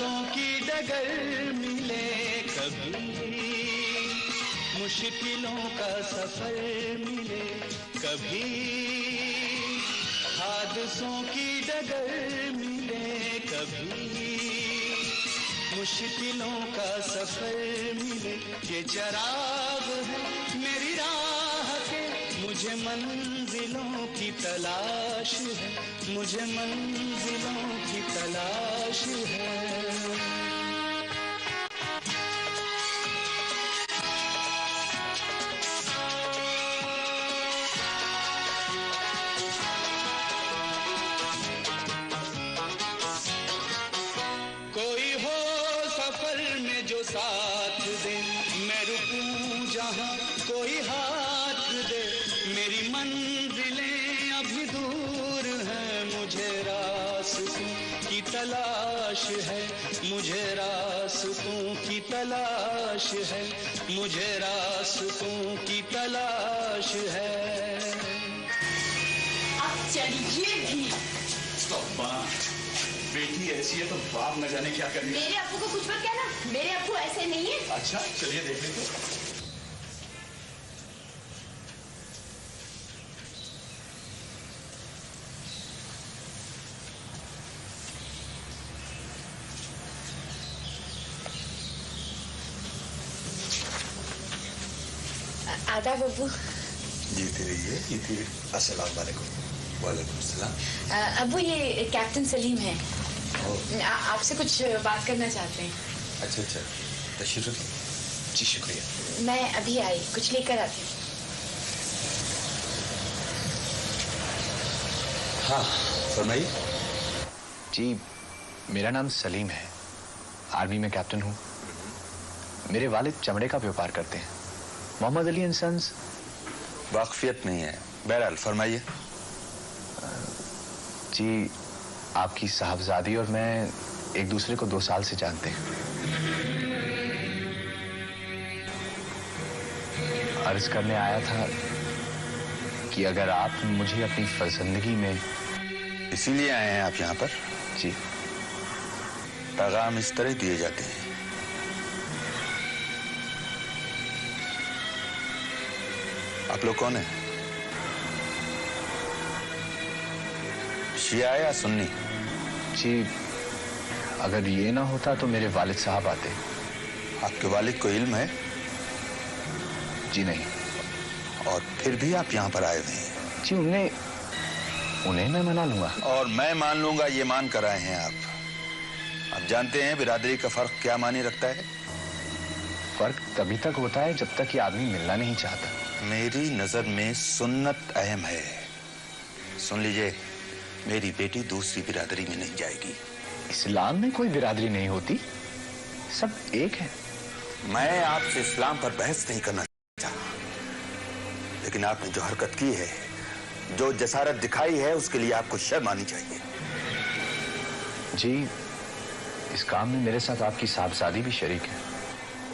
हादसों की डगर मिले कभी, मुश्किलों का सफर मिले कभी, हादसों की डगर मिले कभी, मुश्किलों का सफर मिले। ये चराग है मेरी राह के, मुझे मंजिलों की तलाश है, मुझे मंजिलों की तलाश है। कोई हो सफर में जो साथ दे, मैं रुकूं जहां कोई हाथ दे, मेरी मंजिलें अभी दूर हैं, मुझे रास्तों की तलाश है, मुझे रास्तों की तलाश है, मुझे रास्तों की तलाश है। अब चलिए भी। बेटी ऐसी है तो बाप न जाने क्या करेंगे। मेरे अप्पू को कुछ मत कहना, मेरे अप्पू ऐसे नहीं है। अच्छा चलिए देख लेते। आदाब अब्बू। जीती रहिए, जीती रहिए। अस्सलाम वालेकुम। वालेकुम सलाम। अब्बू ये कैप्टन सलीम है, आपसे कुछ बात करना चाहते हैं। अच्छा अच्छा, तशरीफ रखिए। जी शुक्रिया। मैं अभी आई, कुछ लेकर आती हूँ। हाँ फरमाइए। जी मेरा नाम सलीम है, आर्मी में कैप्टन हूँ। मेरे वालिद चमड़े का व्यापार करते हैं, मोहम्मद अली एंड सन्स। वाकफियत नहीं है, बहरहाल फरमाइए। जी आपकी साहबजादी और मैं एक दूसरे को 2 साल से जानते हैं। अर्ज करने आया था कि अगर आप मुझे अपनी फर्जंदगी में। इसीलिए आए हैं आप यहाँ पर? जी। पैगाम इस तरह दिए जाते हैं। आप लोग कौन हैं? शिया या सुन्नी? जी अगर ये ना होता तो मेरे वालिद साहब आते। आपके वालिद को इल्म है? जी नहीं। और फिर भी आप यहाँ पर आए हुए हैं? जी उन्हें मैं मना लूंगा। और मैं मान लूंगा, ये मान कर आए हैं आप। आप जानते हैं बिरादरी का फर्क क्या मानी रखता है? फर्क तभी तक होता है जब तक ये आदमी मिलना नहीं चाहता। मेरी नजर में सुन्नत अहम है। सुन लीजिए, मेरी बेटी दूसरी बिरादरी में नहीं जाएगी। इस्लाम में कोई बिरादरी नहीं होती, सब एक है। मैं आपसे इस्लाम पर बहस नहीं करना चाहता, लेकिन आपने जो हरकत की है, जो जसारत दिखाई है, उसके लिए आपको शर्म आनी चाहिए। जी इस काम में मेरे साथ आपकी साहबजादी भी शरीक है।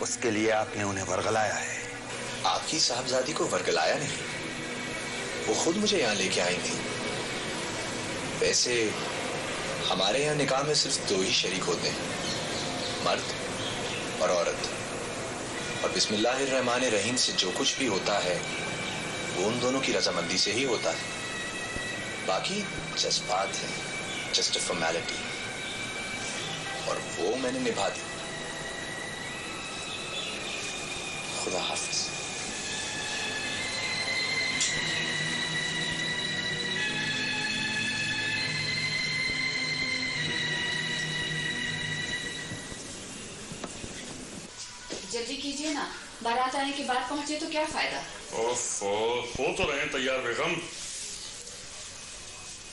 उसके लिए आपने उन्हें वर्गलाया है। आपकी साहबजादी को वर्गलाया नहीं, वो खुद मुझे यहाँ लेके आई थी। वैसे हमारे यहाँ निकाह में सिर्फ 2 ही शरीक होते हैं, मर्द और औरत। और बिस्मिल्लाहिर्रहमानिर्रहीम से जो कुछ भी होता है वो उन दोनों की रजामंदी से ही होता है। बाकी जज्बात है, जस्ट अ फॉर्मेलिटी, और वो मैंने निभा दी। खुदा हाफिज। जल्दी कीजिए ना, बारात आने के बाद पहुंचे तो क्या फायदा। ओफो, हो तो रहे हैं तैयार बेगम।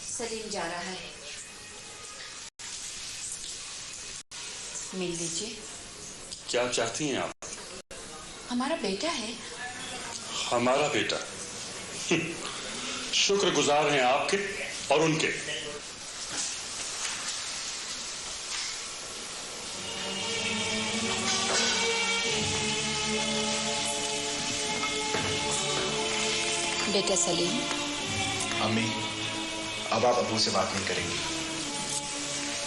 सलीम जा रहा है, मिल लीजिए। क्या चाहती हैं आप? हमारा बेटा है। हमारा बेटा? शुक्रगुजार हैं आपके और उनके। बेटा सलीम। अम्मी, अब आप अब्बू से बात नहीं करेंगी?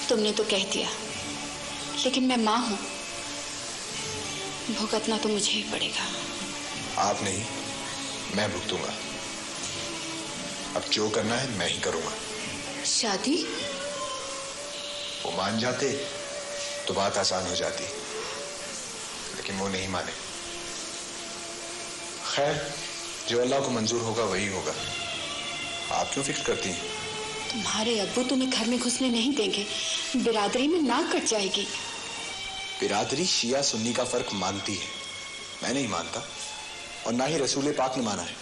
तुमने तो कह दिया, लेकिन मैं माँ हूँ, भुगतना तो मुझे ही पड़ेगा। आप नहीं, मैं भुगतूंगा। अब जो करना है मैं ही करूंगा। शादी? वो मान जाते तो बात आसान हो जाती, लेकिन वो नहीं माने। खैर, जो अल्लाह को मंजूर होगा वही होगा। आप क्यों फिक्र करती हैं? तुम्हारे अब्बू तुम्हें घर में घुसने नहीं देंगे, बिरादरी में नाक कट जाएगी। बिरादरी शिया सुन्नी का फर्क मानती है, मैं नहीं मानता, और ना ही रसूल पाक ने माना है।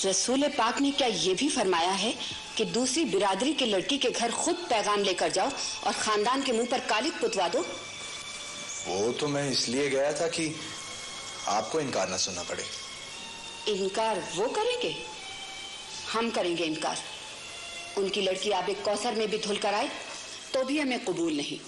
रसूल पाक ने क्या ये भी फरमाया है कि दूसरी बिरादरी के लड़की के घर खुद पैगाम लेकर जाओ और खानदान के मुंह पर कालिक पुतवा दो? वो तो मैं इसलिए गया था कि आपको इनकार ना सुनना पड़े। इनकार वो करेंगे? हम करेंगे इनकार। उनकी लड़की आबे कौसर में भी धुल कर आए तो भी हमें कबूल नहीं।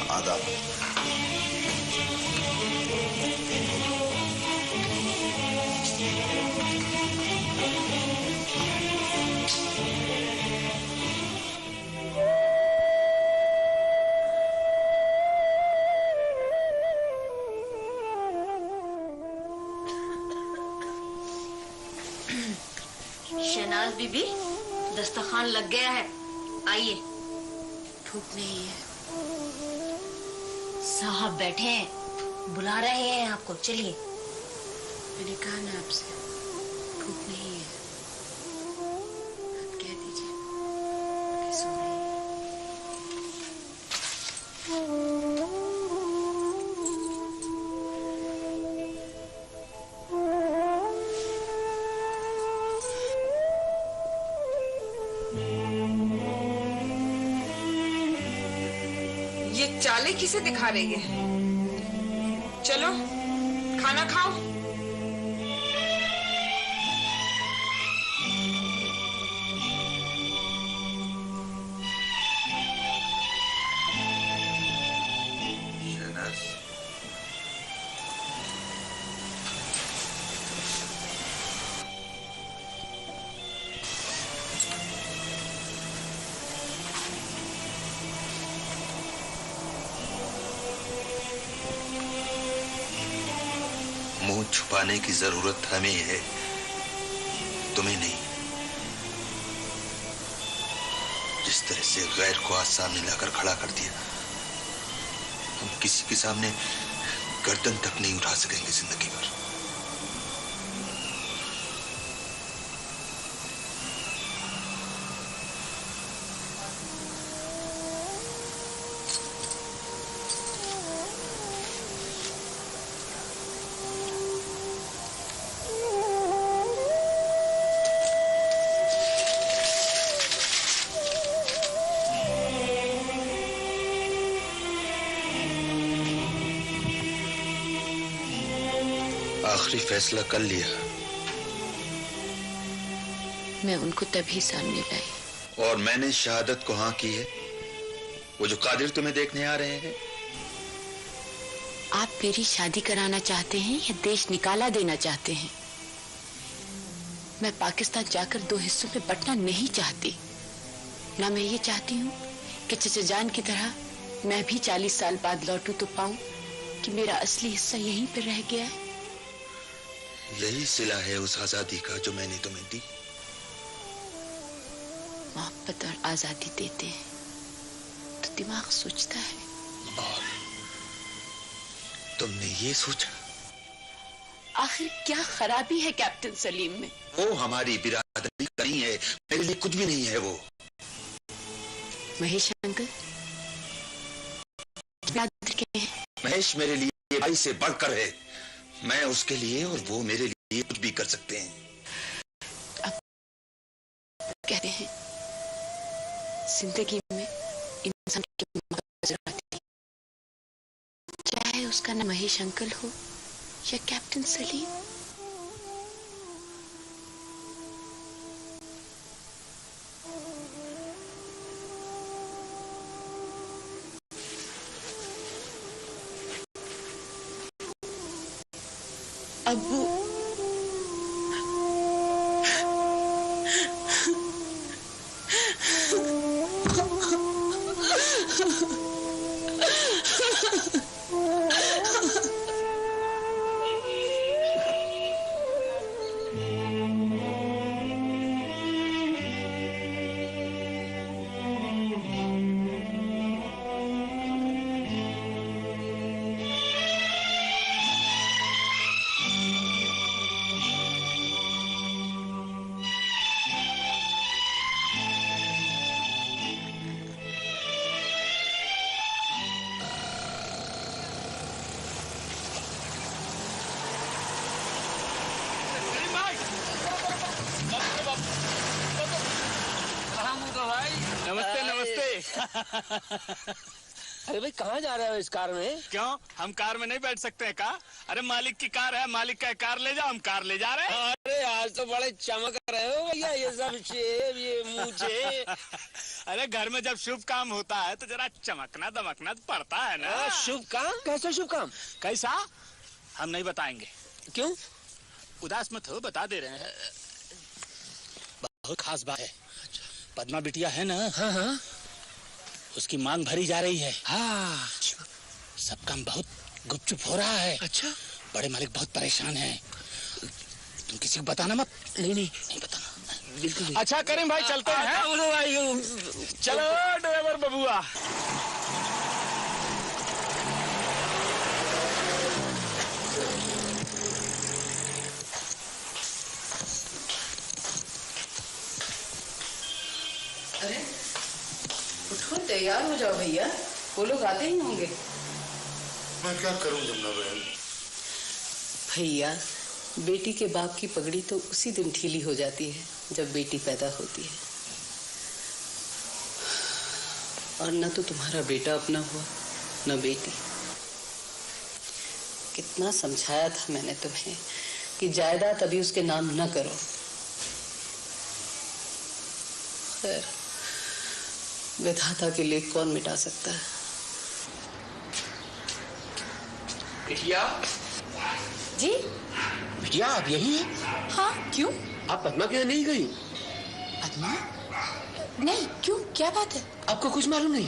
आदाब। शहनाज बीबी, दस्तरखान लग गया है, आइए। भूख नहीं है। साहब बैठे हैं, बुला रहे हैं आपको, चलिए। मैंने कहा ना आपसे, भूख नहीं है। आप कह दीजिए कि सो रही है। ये चाले किसे दिखा रही है? चलो खाना खाओ। शहनाज, मुंह छुपाने की जरूरत हमें है, तुम्हें नहीं। जिस तरह से गैर को आज सामने लाकर खड़ा कर दिया, हम किसी के सामने गर्दन तक नहीं उठा सकेंगे जिंदगी भर। आखिरी फैसला कर लिया। मैं उनको तभी सामने लाई। और मैंने शहादत को हाँ की है। वो जो कादिर तुम्हें देखने आ रहे हैं। आप मेरी शादी कराना चाहते हैं या देश निकाला देना चाहते हैं? मैं पाकिस्तान जाकर दो हिस्सों में बंटना नहीं चाहती। ना मैं ये चाहती हूँ कि चचा जान की तरह मैं भी 40 साल बाद लौटूं तो पाऊं कि मेरा असली हिस्सा यहीं पर रह गया है। यही सिला है उस आजादी का जो मैंने तुम्हें दी। मोहब्बत और आजादी देते हैं तो दिमाग सोचता है। और तुमने ये सोचा? आखिर क्या खराबी है कैप्टन सलीम में? वो हमारी बिरादरी का नहीं है, मेरे लिए कुछ भी नहीं है वो। महेश अंकल बिरादरी के हैं। महेश मेरे लिए भाई से बढ़कर है। मैं उसके लिए और वो मेरे लिए कुछ भी कर सकते हैं। अब कहते हैं जिंदगी में इंसान की जरूरत उसका नाम महेश अंकल हो या कैप्टन सलीम। अब्बू, नमस्ते नमस्ते। अरे भाई कहाँ जा रहे हो इस कार में? क्यों, हम कार में नहीं बैठ सकते हैं का? अरे मालिक की कार है, मालिक का कार ले जाओ, हम कार ले जा रहे हैं। अरे आज तो बड़े चमक रहे हो भैया, ये सब शेव ये मूछे। अरे घर में जब शुभ काम होता है तो जरा चमकना दमकना पड़ता है ना। शुभ काम? कैसा शुभ काम? कैसा हम नहीं बताएंगे। क्यों? उदास मत हो, बता दे रहे हैं। बहुत खास बात है। पद्मा बिटिया है ना? हाँ हाँ। उसकी मांग भरी जा रही है। हाँ। सब काम बहुत गुपचुप हो रहा है। अच्छा। बड़े मालिक बहुत परेशान हैं। तुम किसी को बताना मत। नहीं बताना। बिल्कुल। अच्छा करीम भाई चलते हैं। चलो ड्राइवर बबुआ। अरे उठो, तैयार हो जाओ भैया, वो लोग आते ही होंगे। मैं क्या करूं जमुना बहन? भैया, बेटी के बाप की पगड़ी तो उसी दिन ढीली हो जाती है जब बेटी पैदा होती है। और न तो तुम्हारा बेटा अपना हुआ न बेटी। कितना समझाया था मैंने तुम्हें कि जायदाद अभी उसके नाम न करो। खैर, विधाता के लेख कौन मिटा सकता है। बिटिया जी बिटिया, आप यही हैं? हाँ, क्यों? आप पद्मा के यहाँ नहीं गई? पद्मा? नहीं, क्यों, क्या बात है? आपको कुछ मालूम नहीं?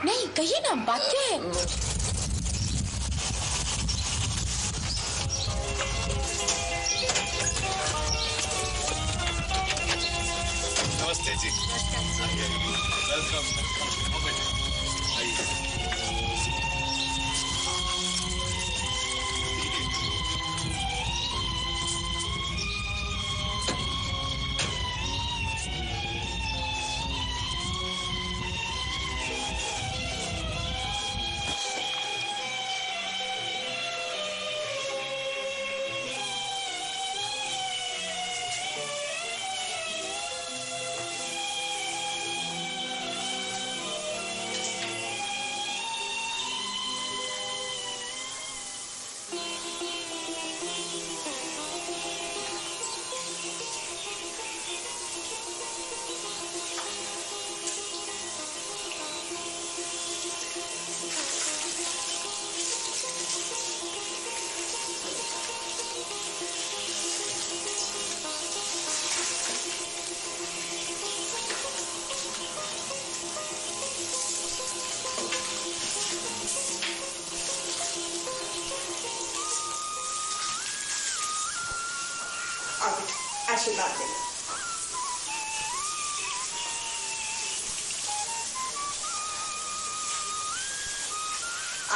नहीं, कहिए ना, बात क्या है? नमस्ते जी। वेलकम। आशीर्वाद देना।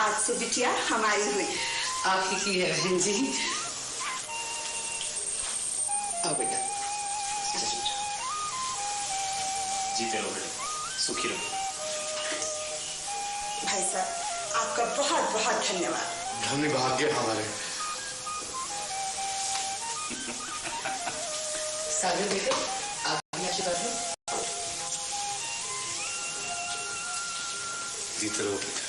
आज से बिटिया हमारी हुई। आप ही की है बहन जी। आओ बेटा। जीते रहो बेटा, सुखी रहो। भाई साहब, आपका बहुत बहुत धन्यवाद। धन्य भाग्य हमारे। सागर बेटे, आप भी आशीर्वाद लो। जीते रहो बेटा।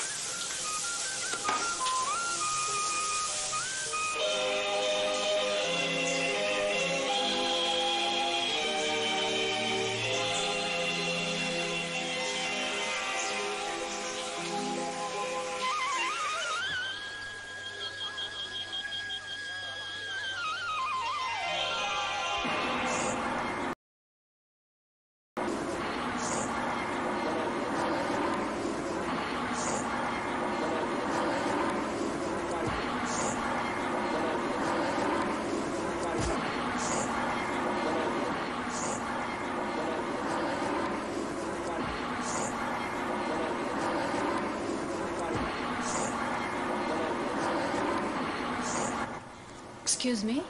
Excuse me.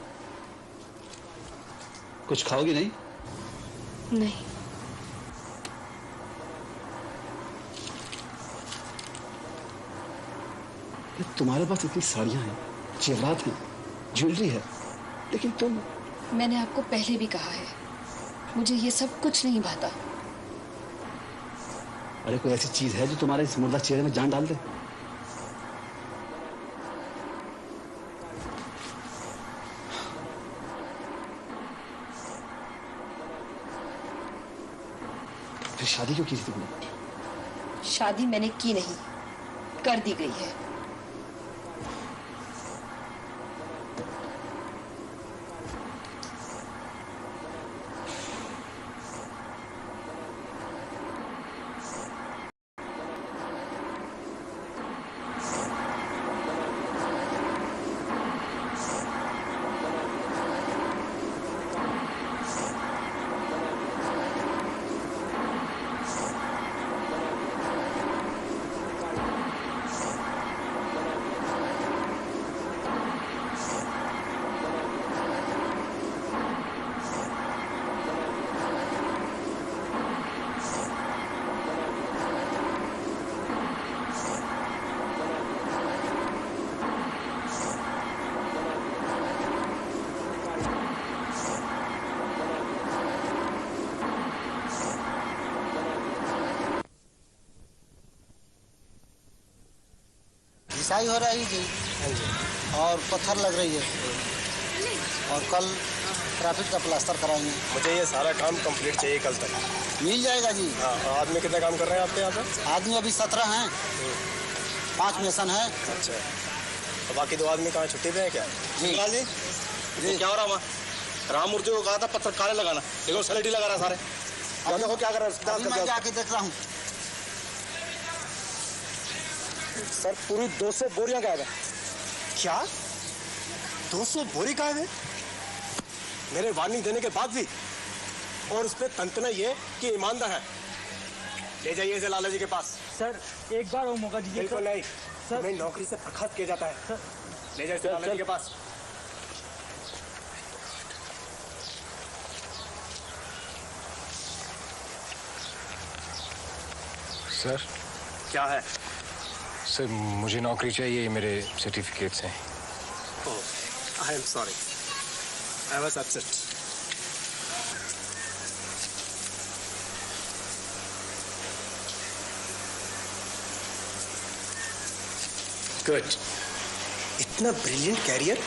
कुछ खाओगी नहीं? नहीं। तुम्हारे पास इतनी साड़ियां हैं, जेवरात हैं, ज्वेलरी है, लेकिन तुम। मैंने आपको पहले भी कहा है, मुझे ये सब कुछ नहीं भाता। अरे कोई ऐसी चीज है जो तुम्हारे इस मुर्दा चेहरे में जान डाल दे? फिर शादी क्यों की थी तुमने? शादी मैंने की नहीं, कर दी गई है। घिसाई हो रही जी और पत्थर लग रही है और कल ट्रैफिक का प्लास्टर कराएंगे। मुझे ये सारा काम कंप्लीट चाहिए कल तक। मिल जाएगा जी। हाँ, आदमी कितने काम कर रहे हैं आपके यहाँ पे? आदमी अभी 17 हैं, 5 मिशन है। अच्छा, तो बाकी 2 आदमी कहाँ छुट्टी पे हैं क्या? जी जी क्या हो रहा वहाँ? राममूर्ति को कहा था पत्थर काले लगाना, देखो सलेटी लगा रहा सारे। अब देखो क्या कर रहा है। मैं जाके देख रहा हूँ। सर पूरी 200 बोरियां गायब है। क्या 200 बोरी गायब है? मेरे वार्निंग देने के बाद भी? और उस पर तंतना ये कि ईमानदार है। ले जाइए इसे लाला जी के पास। सर एक बार वो मौका दीजिए। बिल्कुल नहीं सर, मैं नौकरी से बर्खास्त किया जाता है सर। ले जाइए इसे लाला जी के पास। सर क्या है? सर मुझे नौकरी चाहिए, मेरे सर्टिफिकेट्स हैं। Oh, I am sorry, I was upset. Good, इतना ब्रिलियंट कैरियर,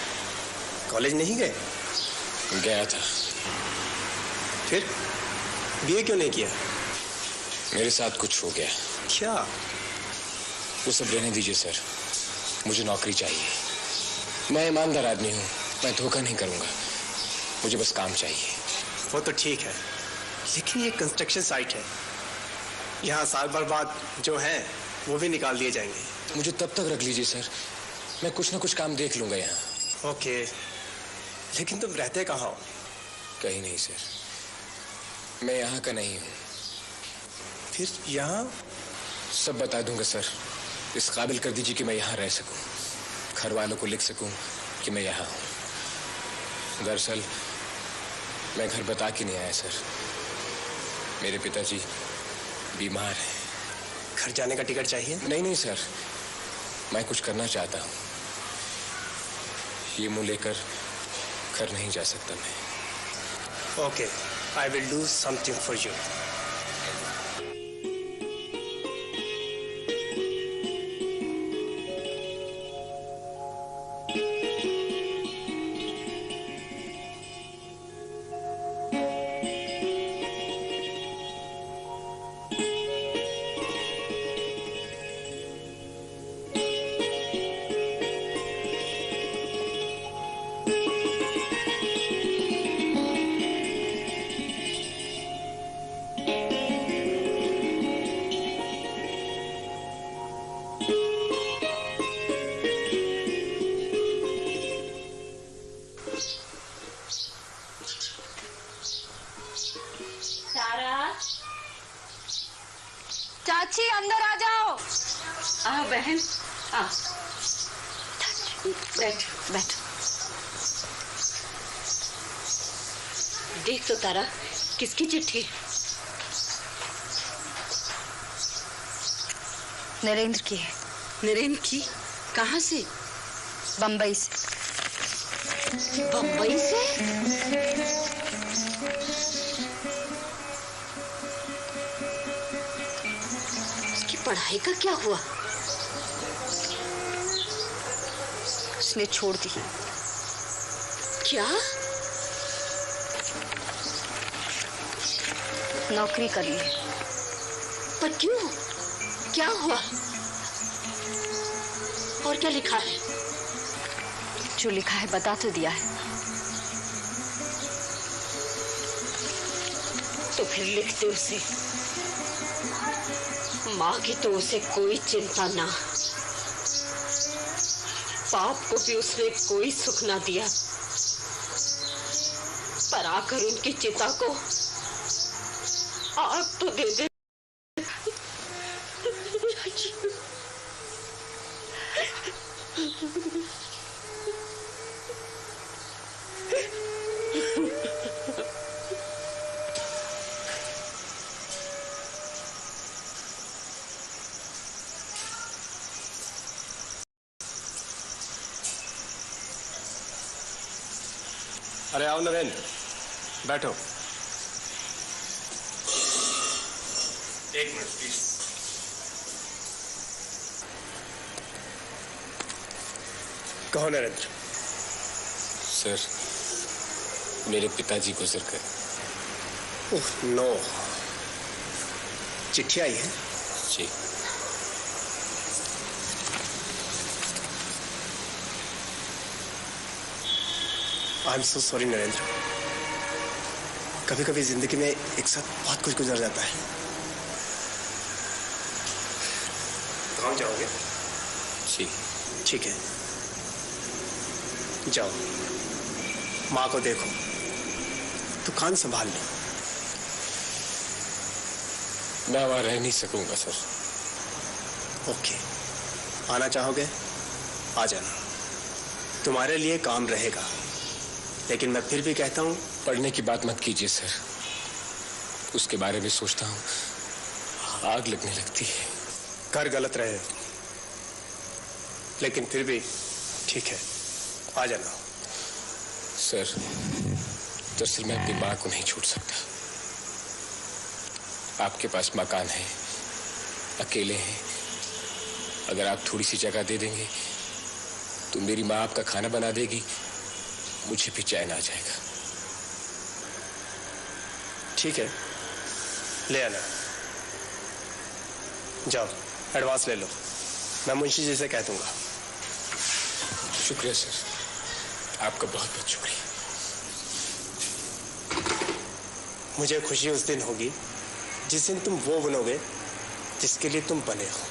कॉलेज नहीं गए? गया था। फिर बीए क्यों नहीं किया? मेरे साथ कुछ हो गया। क्या? वो सब रहने दीजिए सर, मुझे नौकरी चाहिए। मैं ईमानदार आदमी हूँ, मैं धोखा नहीं करूँगा, मुझे बस काम चाहिए। वो तो ठीक है, लेकिन ये कंस्ट्रक्शन साइट है, यहाँ साल भर बाद जो है वो भी निकाल दिए जाएंगे। मुझे तब तक रख लीजिए सर, मैं कुछ ना कुछ काम देख लूँगा यहाँ। ओके, लेकिन तुम रहते कहाँ हो? कहीं नहीं सर, मैं यहाँ का नहीं हूँ। फिर यहाँ? सब बता दूंगा सर, इस काबिल कर दीजिए कि मैं यहाँ रह सकूं, घर वालों को लिख सकूं कि मैं यहाँ हूँ। दरअसल मैं घर बता के नहीं आया सर, मेरे पिताजी बीमार हैं। घर जाने का टिकट चाहिए? नहीं सर, मैं कुछ करना चाहता हूँ, ये मुंह लेकर घर नहीं जा सकता मैं। Okay, I will do something for you. चाची अंदर आ जाओ। आओ बहन, आओ। बैठ बैठ। देख तो तारा, किसकी चिट्ठी? नरेंद्र की है। नरेंद्र की? कहाँ से? बम्बई से। बम्बई से? उसकी पढ़ाई का क्या हुआ? उसने छोड़ दी। क्या? नौकरी कर ली। पर क्यों? क्या हुआ? और क्या लिखा है? जो लिखा है बता तो दिया है। तो फिर लिख दे उसे। माँ की तो उसे कोई चिंता ना, बाप को भी उसने कोई सुख ना दिया, पर आकर उनकी चिता को आग तो दे दे। अरे आओ नरेंद्र, बैठो। एक मिनट प्लीज। कहो नरेंद्र। सर, मेरे पिताजी गुजर गए। Oh no. चिट्ठी आई है? जी। I am so sorry Narendra. कभी कभी जिंदगी में एक साथ बहुत कुछ गुजर जाता है। गाँव जाओगे? जी। ठीक है, जाओ। माँ को देखो, दुकान संभाल लो। मैं वहां रह नहीं सकूंगा सर। ओके, आना चाहोगे आ जाना, तुम्हारे लिए काम रहेगा। लेकिन मैं फिर भी कहता हूं, पढ़ने की बात मत कीजिए सर। उसके बारे में सोचता हूं आग लगने लगती है। कर गलत रहे, लेकिन फिर भी ठीक है, आ जाना। सर, दरअसल मैं अपनी माँ को नहीं छोड़ सकता। आपके पास मकान है, अकेले हैं। अगर आप थोड़ी सी जगह दे देंगे तो मेरी माँ आपका खाना बना देगी, मुझे भी चैन आ जाएगा। ठीक है, ले आना। जाओ, एडवांस ले लो, मैं मुंशी जी से कह दूंगा। शुक्रिया सर, आपका बहुत बहुत शुक्रिया। मुझे खुशी उस दिन होगी जिस दिन तुम वो बनोगे जिसके लिए तुम बने हो।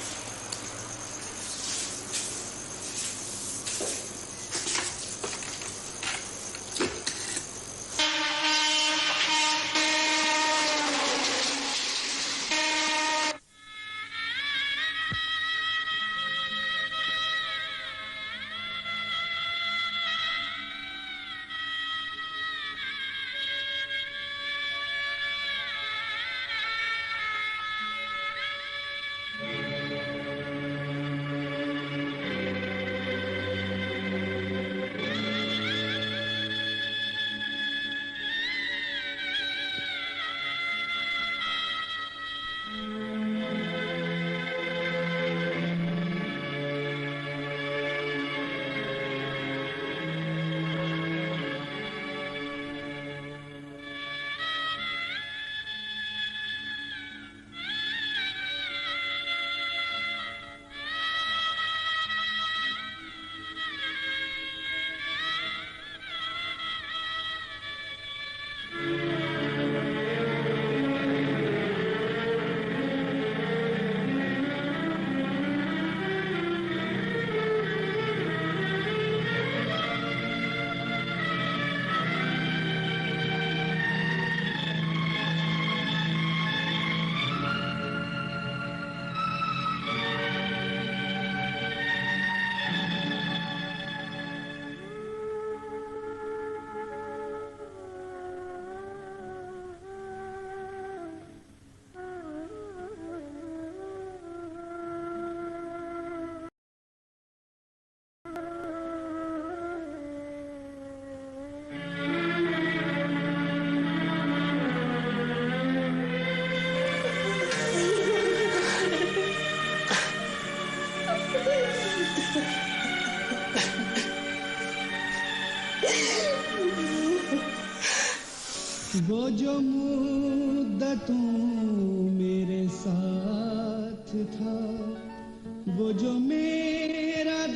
वो जो मुद्दतों मेरे साथ था, वो जो मेरा